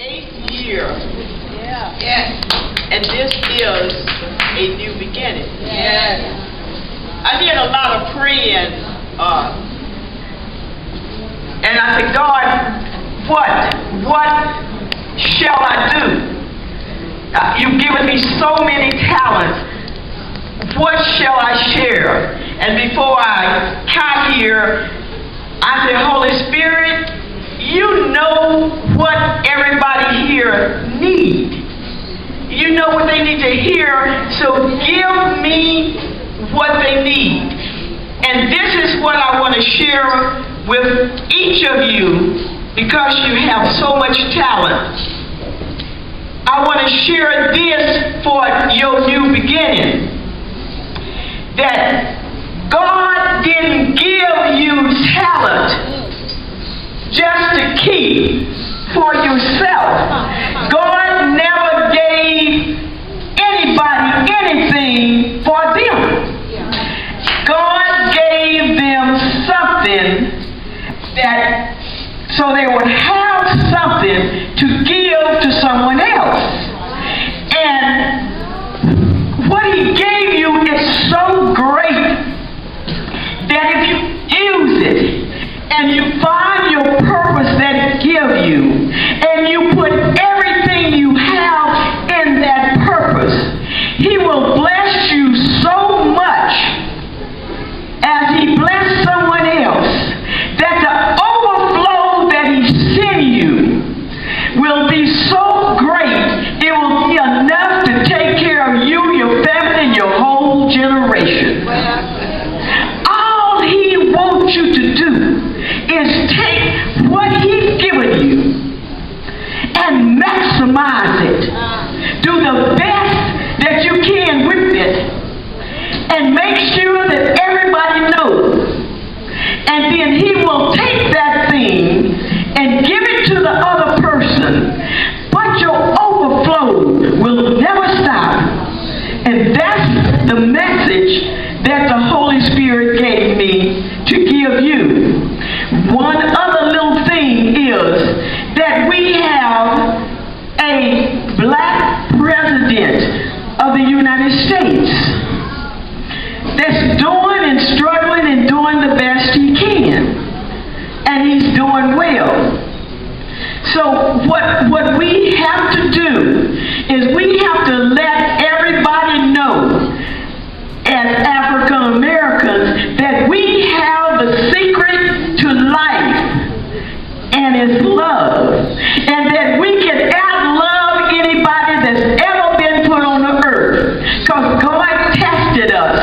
8th year. Yeah. Yes. And this is a new beginning. Yes. I did a lot of praying, and I said, God, what shall I do? You've given me so many talents. What shall I share? And before I got here, I said, Holy Spirit, you know what everybody here needs. You know what they need to hear, so give me what they need. And this is what I want to share with each of you, because you have so much talent. I want to share this for your new beginning. That God didn't give you talent just to keep for yourself. God never gave anybody anything for them. God gave them something so they would have something to give to someone else. And what He gave you is so great that if you use it and you find your purpose that it gives you and you put everything you have in that purpose, He will bless you so much as He blessed someone else, that the overflow that He sent you will be so great, it will be enough to take care of you, your family, and your whole generation. All He wants you to do is take what He's given you and maximize it. Do the best that you can with it, and make sure that everybody knows. And then He will take that thing and give it to the other person. But your overflow will never stop. And that's the message that the Holy Spirit gave me to give you. One other little thing is that we have a black president of the United States that's doing and struggling and doing the best he can. And he's doing well. So what we have to do is we have to let everybody know, as African Americans, that we have the secret to life, and it's love. And that we can outlove anybody that's ever been put on the earth. Because God tested us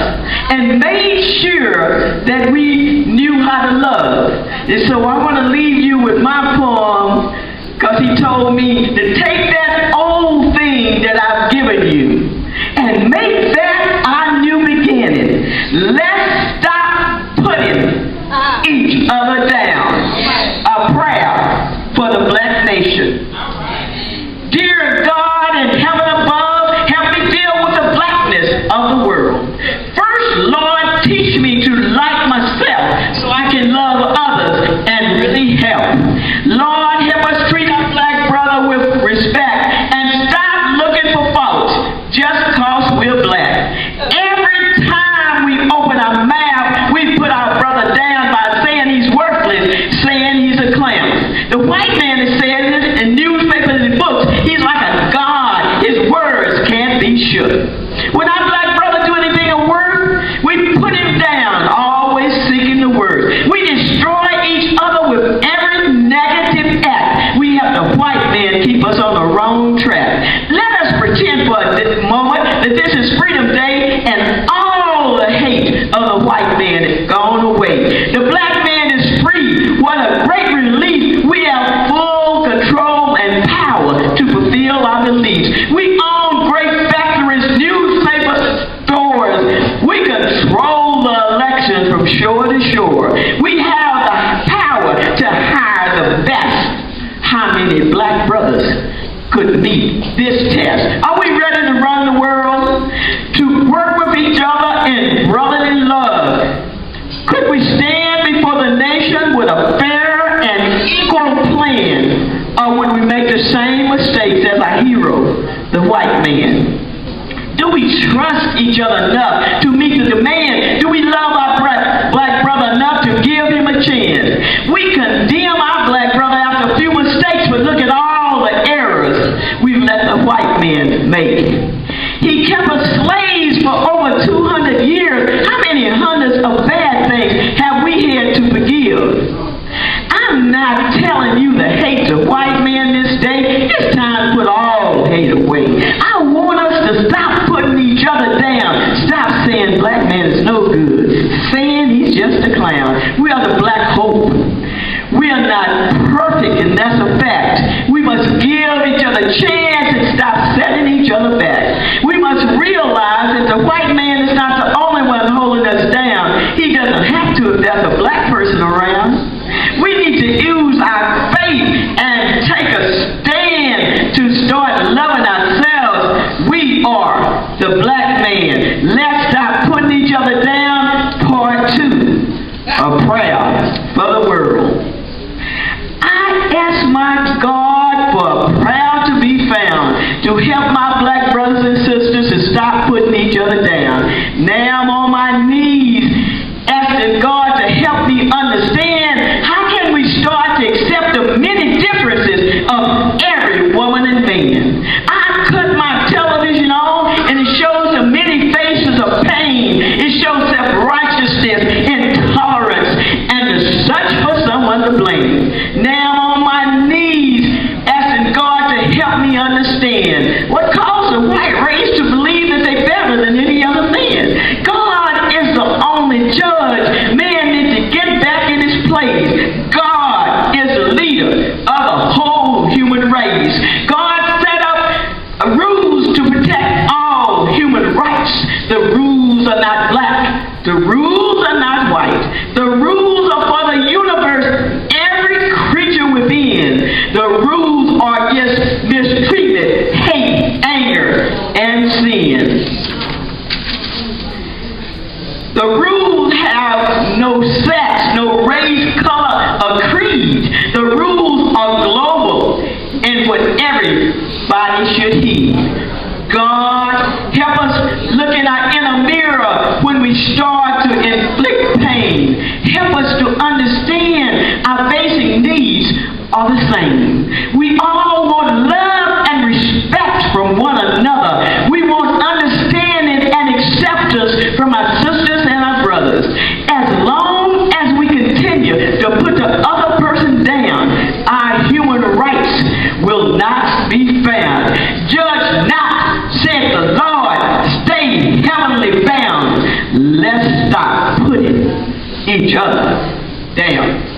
and made sure that we knew how to love. And so I want to leave you with my poem, because He told me to take that old thing that I've given you and make that our new beginning. Let's stop putting each other down. A prayer for the black nation. Dear God in heaven above, help me deal with the blackness of the world. First, Lord, teach me to like myself so I can love others and really help. Lord, help us treat our black brother with respect and stop looking for faults just because we're black. Every time we open our mouth, we put our brother down by saying he's worthless, saying he's a clown. The white man is saying this in newspapers and books. He's like a god. His words can't be shook. When our black brother do anything of worth, we put him down, always seeking the word. We destroy each other with every negative act. We have the white man keep us on the wrong track. Let us pretend for a moment that this is Freedom Day and all the hate of the white man is gone away. The black man is free. What a great relief. We have full control and power to fulfill our beliefs. We own great factories, newspapers, stores. We control the election from shore to shore. We have the power to hire the best. How many black brothers could meet this test? Are we ready to run the world? To work with each other in brotherly love? Could we stand before the nation with a fair and equal plan or when we make the same mistakes as our hero, the white man? Do we trust each other enough to meet the demand? Do we love our black brother enough to give him a chance? We condemn our black brother after a few mistakes, but look at all the errors we've let the white man make. He kept us slaves for over 200 years. How many hundreds of bad things have we had to forgive? I'm not telling you to hate the white man this day. It's time to put all hate away. I want us to stop putting each other down. Stop saying black man is no good. Saying he's just a clown. We are the black hope. We are not perfect, and that's a fact. We must give each other a chance and stop setting each other back. We must realize that the white man is not the only one holding us down. He doesn't have to if there's a black person around. We need to use our faith and take a stand to start loving ourselves. We are the black man. Let's stop putting each other down. Part 2, a prayer for the world. I ask my God for a prayer to be found to help my black brothers and sisters to stop putting each other down. Now I'm on my knees asking God to help me understand how can we start to accept the many differences of every woman and man. I cut my television on and it shows the many faces of pain. It shows self-righteousness, intolerance, and the search for someone to blame. Now I'm on my knees asking God to help me understand what caused the white race to believe that they're better than any other man. God is the only judge. Man needs to get back in his place. God is the leader of the whole human race. God set up rules to protect all human rights. The rules are not black. The rules are not white. The rules are for the universe, every creature within. The rules are against mistreatment, hate, anger, and sin. The rules have no sex, no race, color, or creed. The rules are global and what everybody should heed. God, help us look in our inner mirror when we start to inflict pain. Help us to understand our basic needs are the same. We all want love and respect from one another. We want understanding and acceptance from our sisters and our brothers. As long as we continue to put the other person down, our human rights will not be found. Judge not, said the Lord, stay heavenly bound. Let's stop putting each other down.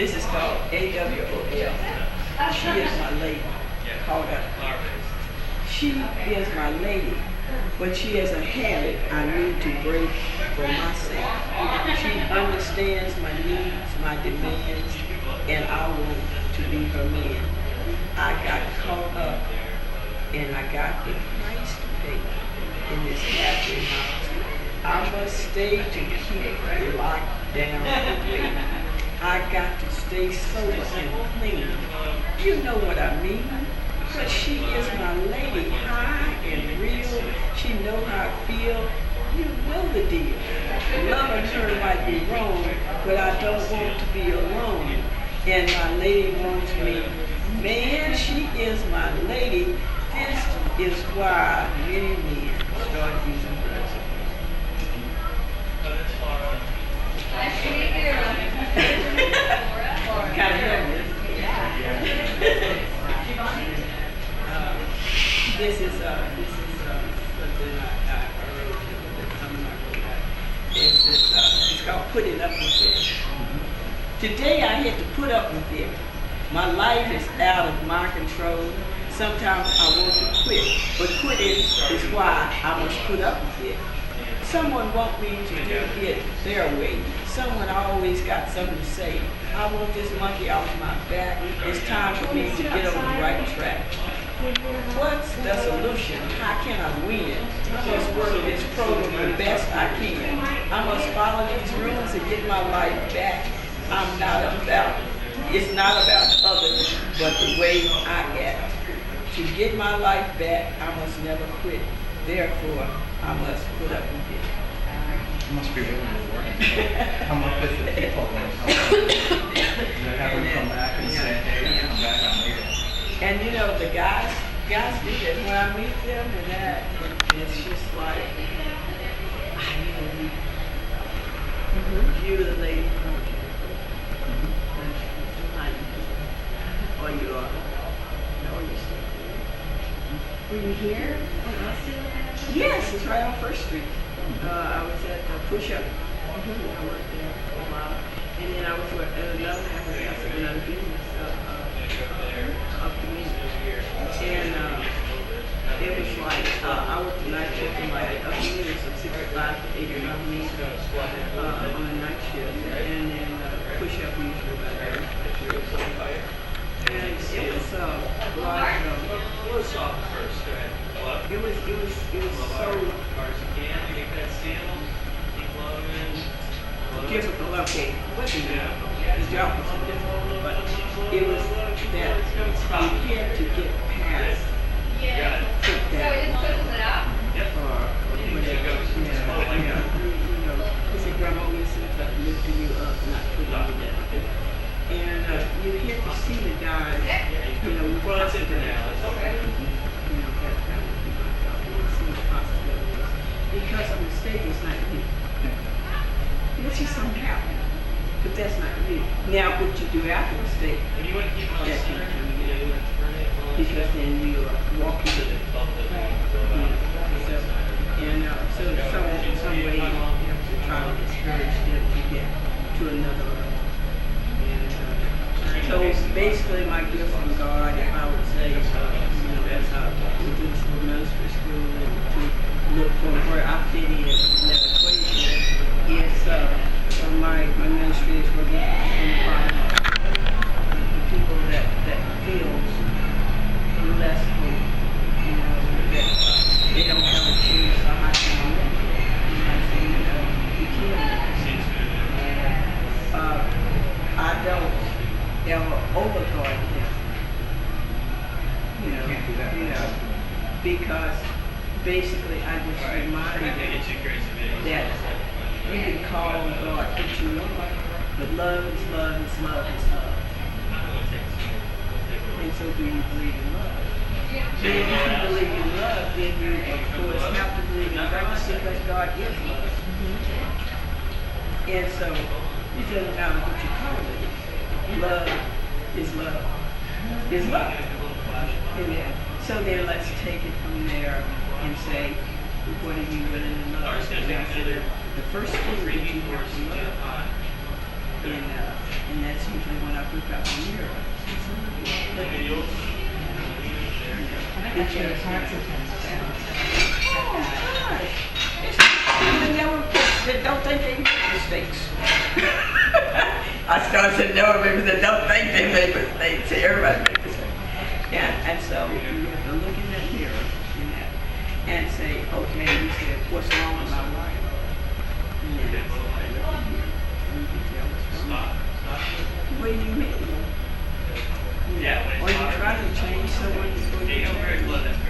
This is called AWOL. She is my lady. Called up. She is my lady, but she has a habit I need to break for myself. She understands my needs, my demands, and I want to be her man. I got caught up and I got the price to pay in this halfway house. I must stay to keep locked down away. I got to stay sober and clean. You know what I mean? But she is my lady, high and real. She know how I feel. You know the deal. Loving her might be wrong, but I don't want to be alone. And my lady wants me. Man, she is my lady. This is why many men start using drugs. Kind of nervous. This is something I wrote that someone wrote out. It's called Put It Up With It. Today I had to put up with it. My life is out of my control. Sometimes I want to quit, but quitting is why I must put up with it. Someone want me to do it their way. Someone always got something to say. I want this monkey off my back. It's time for me to get on the right track. What's the solution? How can I win? I must work this program the best I can. I must follow these rules and get my life back. It's not about others, but the way I act. To get my life back, I must never quit. Therefore, I must put up with it. You must be willing to work. Come up with the people and have them come back and say, hey, come back, I'm here. And you know, the guys do that. When I meet them and that, it's just like, I know you the lady from or you are. No, you're still here. Were you here? Yes, it's right on First Street. I was at Push Up. I worked there for a while. And then I was at another house, another business up to me. And it was like, I worked the night shift from like up to me, so 6 to 5 to 8 or 9 on the night shift. And then Push Up usually about there. And it was like, it was so difficult. Okay, it wasn't difficult. The job was difficult, but it was that you had to get past that. It's a grandma listen, but lifting you up, not putting you down. And you get to see the guys, rise to them. Because a mistake is not you. You'll see something happen, but that's not you. Now, what you do after the mistake, that can come in. Because then you are walking with it. So in some way, you have to try to discourage them to get to another level. So basically, my gift from God, if I would say, as I do this ministry school and to look for where I fit in that equation, is my ministry is for the people that feels less than, that they don't have a choice, so how can I make it? And I say, you can't. I don't ever overguard him. Because basically I just remind him that you can call God what you want, but love is love is love is love. And so do you believe in love? Then if you believe in love, then you of course have to believe in grace because God is love. And so it doesn't matter what you call it. Love is love. Is love. Amen. So then let's take it from there and say, what are you willing to love? And I said, the first thing that you have to love And that's usually when I whip out the mirror. That's your heart sometimes. Oh, gosh. It's people that don't think they make mistakes. I started to know people that don't think they make mistakes. Everybody makes mistakes. Yeah, and so you have to look in that mirror and say, okay, you said, what's wrong with my life? And then look in here, and you can tell what's wrong. What do you mean? Or you're trying to change someone before you change.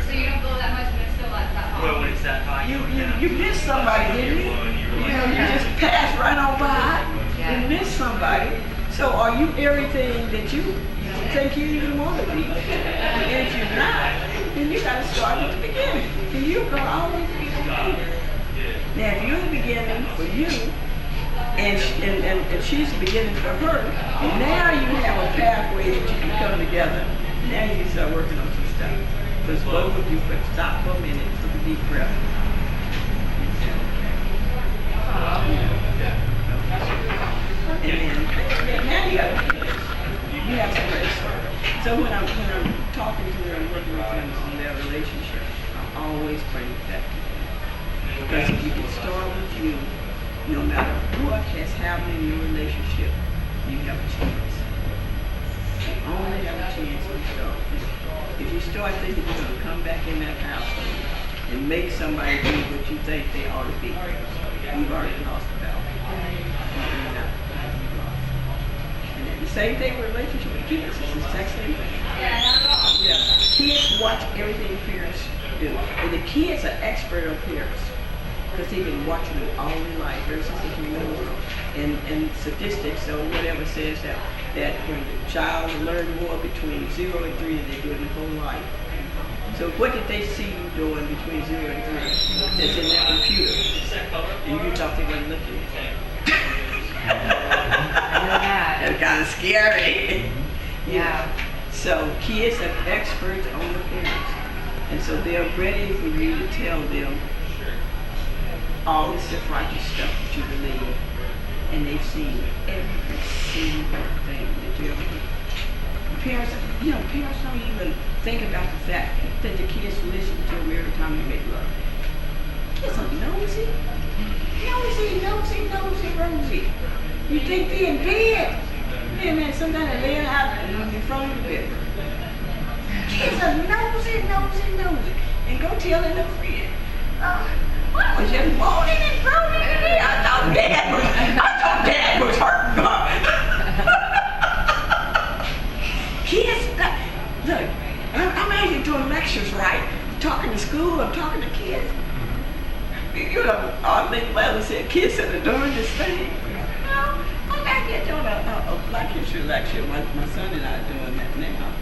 So you don't blow that much, but it's still like that hot. Well, when it's that high, You missed somebody, didn't you? You just passed right on by. You missed somebody. So are you everything that you think you even want to be? And if you're not, then you got to start at the beginning. And you're going to always be the beginning. Now, if you're the beginning for you, and she's the beginning for her, now you have a pathway that you can come together. Now you can start working on some stuff. Because both of you could stop for a minute, take a deep breath. And then now you got kids. You have some great story. So when I'm talking to them and working with them on their relationship, I always bring that to them. Because if you can start with you, no matter what has happened in your relationship, you have a chance. You only have a chance to start. If you start thinking you're going to come back in that household and make somebody do what you think they ought to be, you've already lost the battle. And the same thing with relationship with kids. It's the exact same thing. Yeah. Kids watch everything parents do. And the kids are expert on parents because they've been watching them all their life, ever since they came in the world. And statistics or whatever says that when the child learns more between 0 and 3 than they do in their whole life. So what did they see you doing between 0 and 3 that's in that computer? And you thought they weren't looking at it. That's kind of scary. Yeah. So kids are experts on the parents. And so they're ready for you to tell them all this self-righteous stuff that you believe. And they've seen every single thing that you ever do. Parents don't even think about the fact that the kids listen to them every time you make love. Kids are nosy. Nosy, Rosie. You think they're in bed? Yeah, man, sometimes they're laying out in front of the bed. Kids are nosy. And go tell their little friend. I was just moaning and groaning in there. I thought Dad was hurting her. Kids, look, I'm out here doing lectures, right? Talking to school, I'm talking to kids. You know, I think Layla said kids that are doing this thing. No, I'm out here doing a Black History lecture. My son and I are doing that now.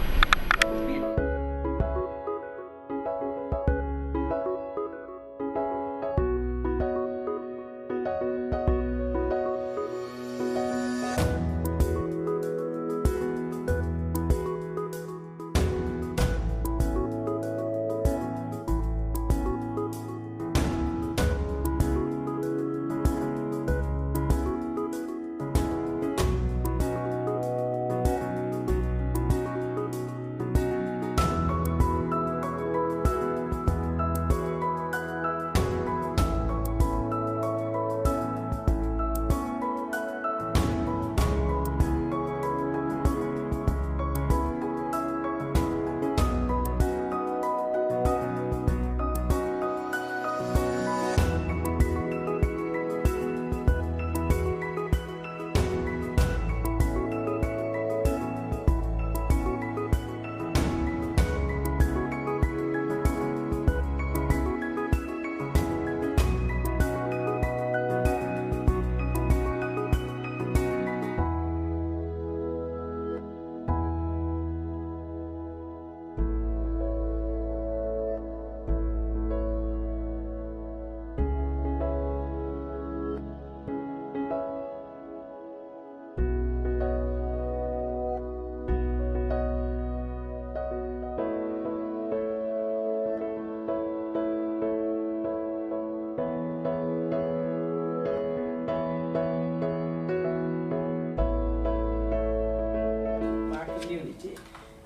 community.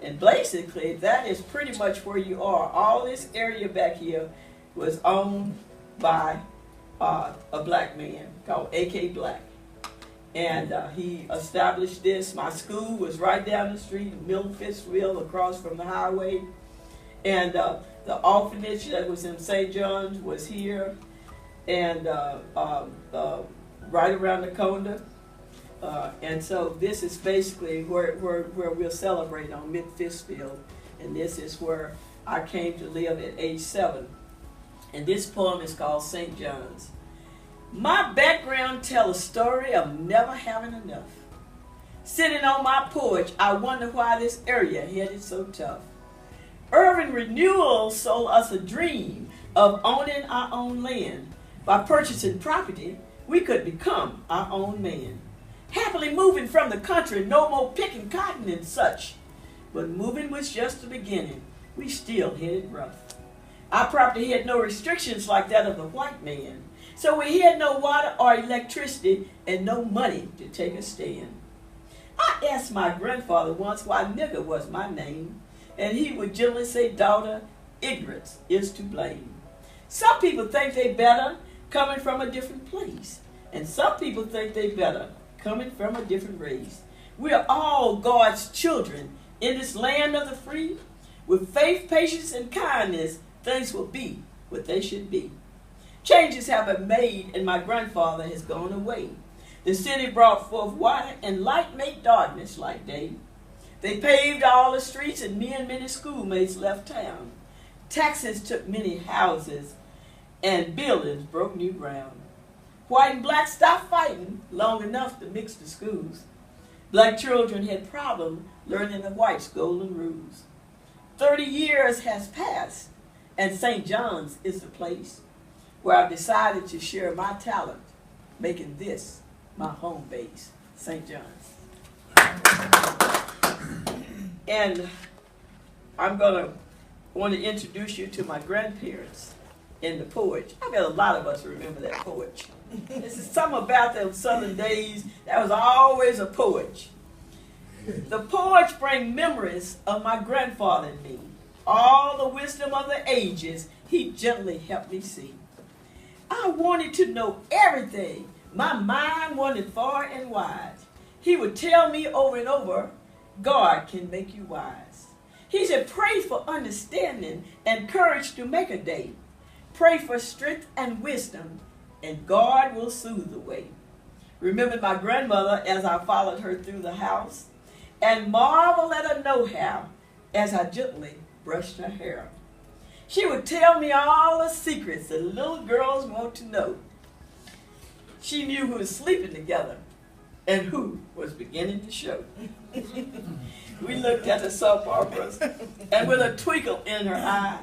And basically, that is pretty much where you are. All this area back here was owned by a black man called A.K. Black. And he established this. My school was right down the street in Middle across from the highway. And the orphanage that was in St. John's was here. And right around the corner. And so this is basically where we'll celebrate on Mid-Fistfield. And this is where I came to live at age 7. And this poem is called St. John's. My background tells a story of never having enough. Sitting on my porch, I wonder why this area headed so tough. Urban renewal sold us a dream of owning our own land. By purchasing property, we could become our own man. Happily moving from the country, no more picking cotton and such. But moving was just the beginning. We still headed rough. Our property had no restrictions like that of the white man. So we had no water or electricity and no money to take a stand. I asked my grandfather once why nigger was my name, and he would gently say, daughter, ignorance is to blame. Some people think they better coming from a different place, and some people think they better coming from a different race. We are all God's children in this land of the free. With faith, patience, and kindness, things will be what they should be. Changes have been made, and my grandfather has gone away. The city brought forth water, and light made darkness like day. They paved all the streets, and me and many schoolmates left town. Taxes took many houses, and buildings broke new ground. White and black stopped fighting long enough to mix the schools. Black children had problems learning the whites' golden rules. 30 years has passed, and St. John's is the place where I've decided to share my talent, making this my home base, St. John's. And I'm want to introduce you to my grandparents in the porch. I bet a lot of us remember that porch. This is something about those southern days. That was always a porch. The porch brings memories of my grandfather and me. All the wisdom of the ages, he gently helped me see. I wanted to know everything. My mind wandered far and wide. He would tell me over and over, God can make you wise. He said, pray for understanding and courage to make a day. Pray for strength and wisdom, and God will soothe the way. Remembered my grandmother as I followed her through the house, and marveled at her know-how as I gently brushed her hair. She would tell me all the secrets that little girls want to know. She knew who was sleeping together and who was beginning to show. We looked at the soap operas, and with a twinkle in her eye,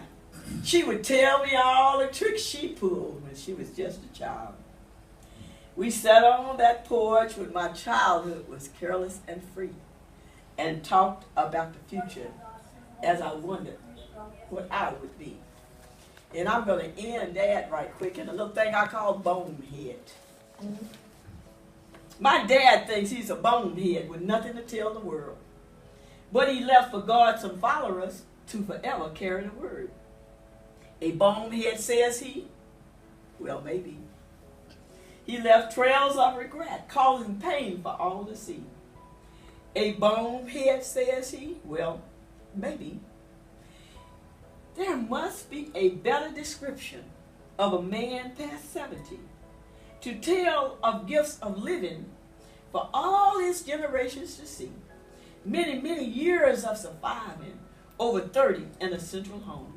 she would tell me all the tricks she pulled when she was just a child. We sat on that porch when my childhood was careless and free, and talked about the future as I wondered what I would be. And I'm going to end that right quick in a little thing I call bonehead. My dad thinks he's a bonehead with nothing to tell the world. But he left for God some followers to forever carry the word. A bonehead, says he? Well, maybe. He left trails of regret, causing pain for all to see. A bonehead, says he? Well, maybe. There must be a better description of a man past 70 to tell of gifts of living for all his generations to see. Many, many years of surviving, over 30 in a central home.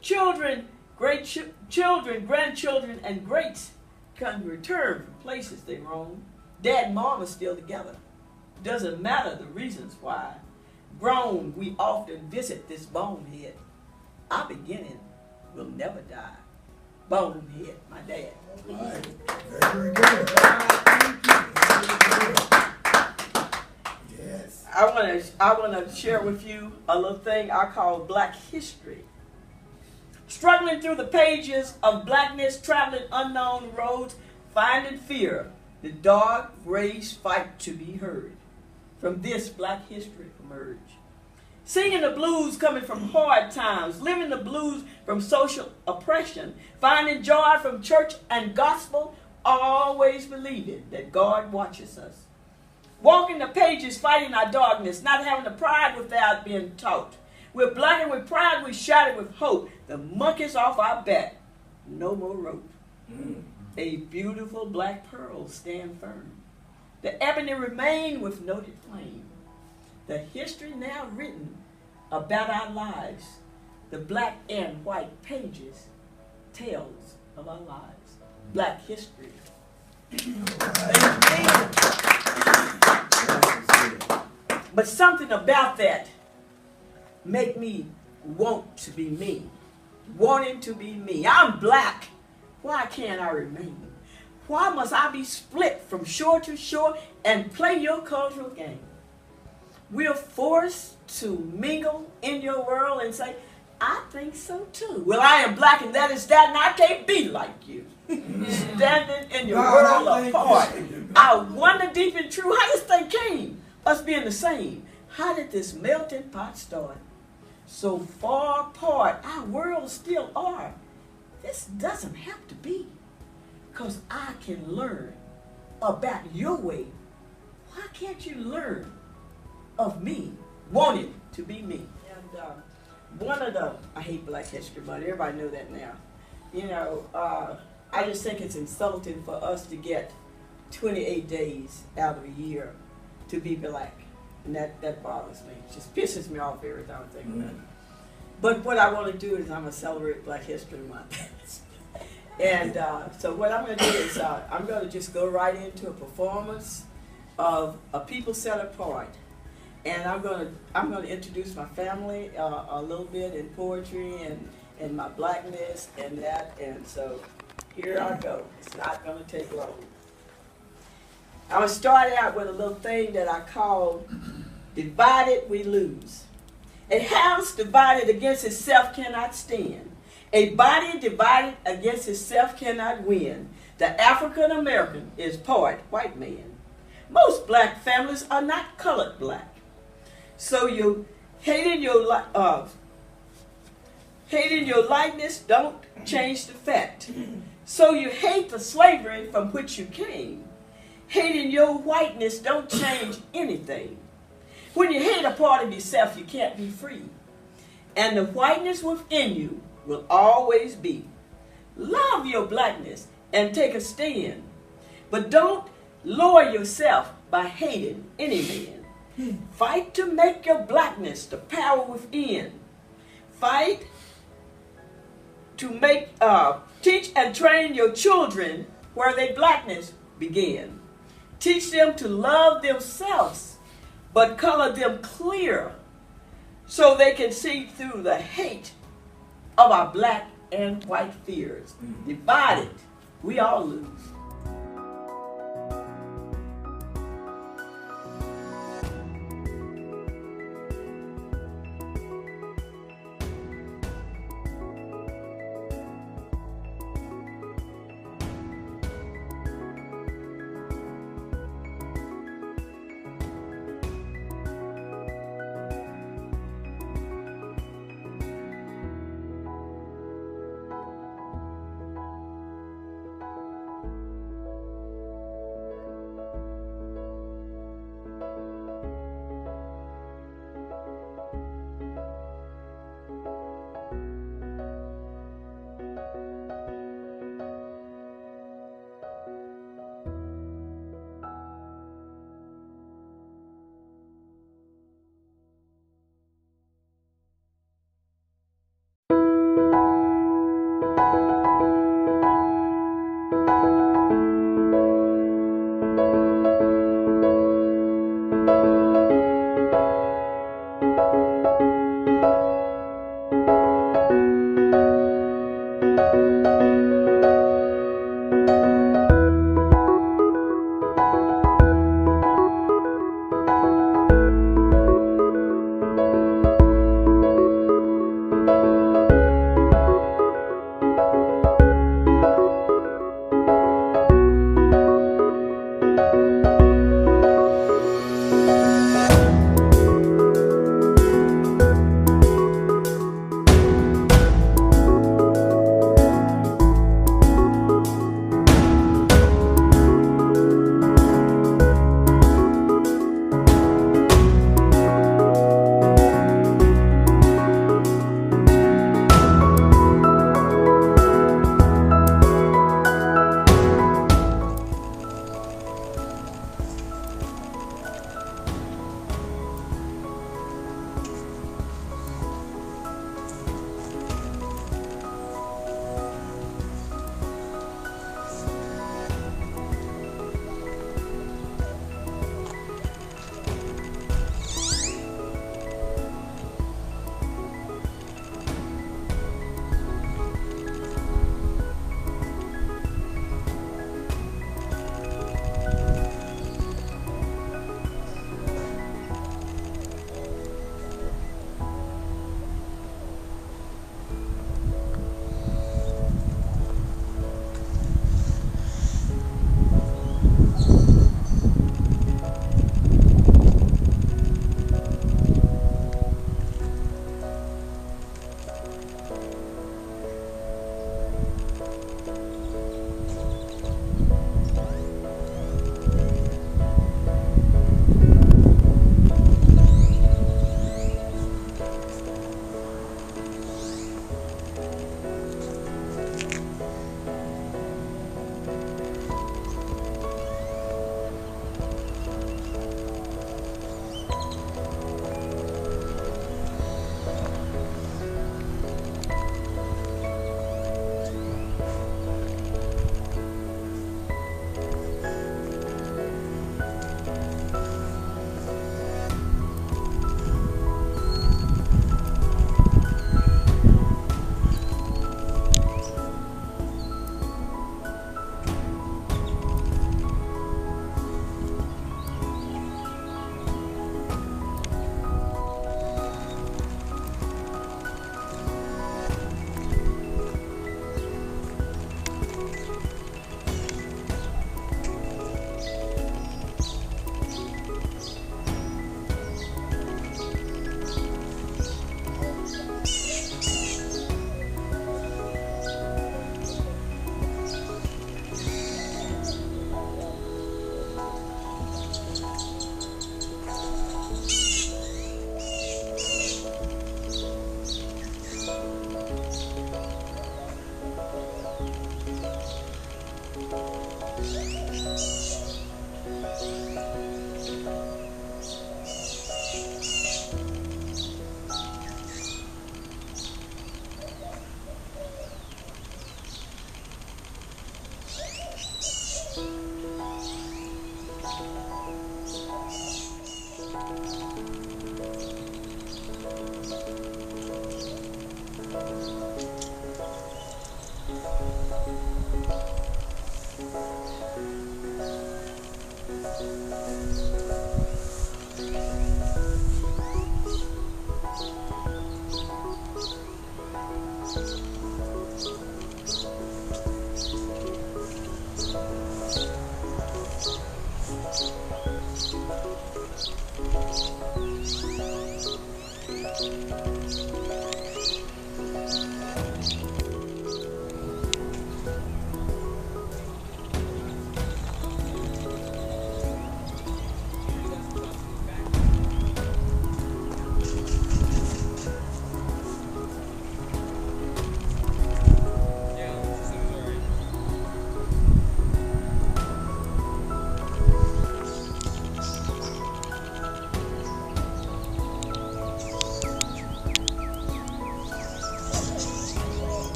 Children, grandchildren, and greats can return from places they roam. Dad and mom are still together. Doesn't matter the reasons why. Grown, we often visit this bonehead. Our beginning will never die. Bonehead, my dad. All right. Very good. Yes. I want to share with you a little thing I call Black history. Struggling through the pages of blackness, traveling unknown roads, finding fear, the dark rays fight to be heard. From this Black history from emerge. Singing the blues coming from hard times, living the blues from social oppression, finding joy from church and gospel, always believing that God watches us. Walking the pages, fighting our darkness, not having the pride without being taught. We're blinded with pride, we shouted with hope. The monkey's off our back, no more rope. A beautiful black pearl stand firm. The ebony remain with noted flame. The history now written about our lives. The black and white pages, tales of our lives. Black history. But something about that make me want to be me. Wanting to be me. I'm black. Why can't I remain? Why must I be split from shore to shore and play your cultural game? We're forced to mingle in your world and say, I think so too. Well, I am black and that is that, and I can't be like you. Standing in your world apart. I wonder deep and true how this thing came. Us being the same. How did this melting pot start? So far apart, our worlds still are. This doesn't have to be. Because I can learn about your way. Why can't you learn of me, wanting to be me? And one of the, I hate Black History Month, everybody know that now. You know, I just think it's insulting for us to get 28 days out of a year to be black. And that bothers me. It just pisses me off every time I think about it. But what I want to do is I'm going to celebrate Black History Month. And so what I'm going to do is I'm going to just go right into a performance of A People Set Apart. And I'm going to introduce my family a little bit in poetry and my blackness and that. And so here I go. It's not going to take long. I'm going to start out with a little thing that I call Divided We Lose. A house divided against itself cannot stand. A body divided against itself cannot win. The African American is part white man. Most black families are not colored black. So you hating your likeness don't change the fact. So you hate the slavery from which you came. Hating your whiteness don't change anything. When you hate a part of yourself, you can't be free. And the whiteness within you will always be. Love your blackness and take a stand. But don't lower yourself by hating any man. Fight to make your blackness the power within. Fight to make, teach and train your children where their blackness began. Teach them to love themselves, but color them clear so they can see through the hate of our black and white fears. Divided, we all lose.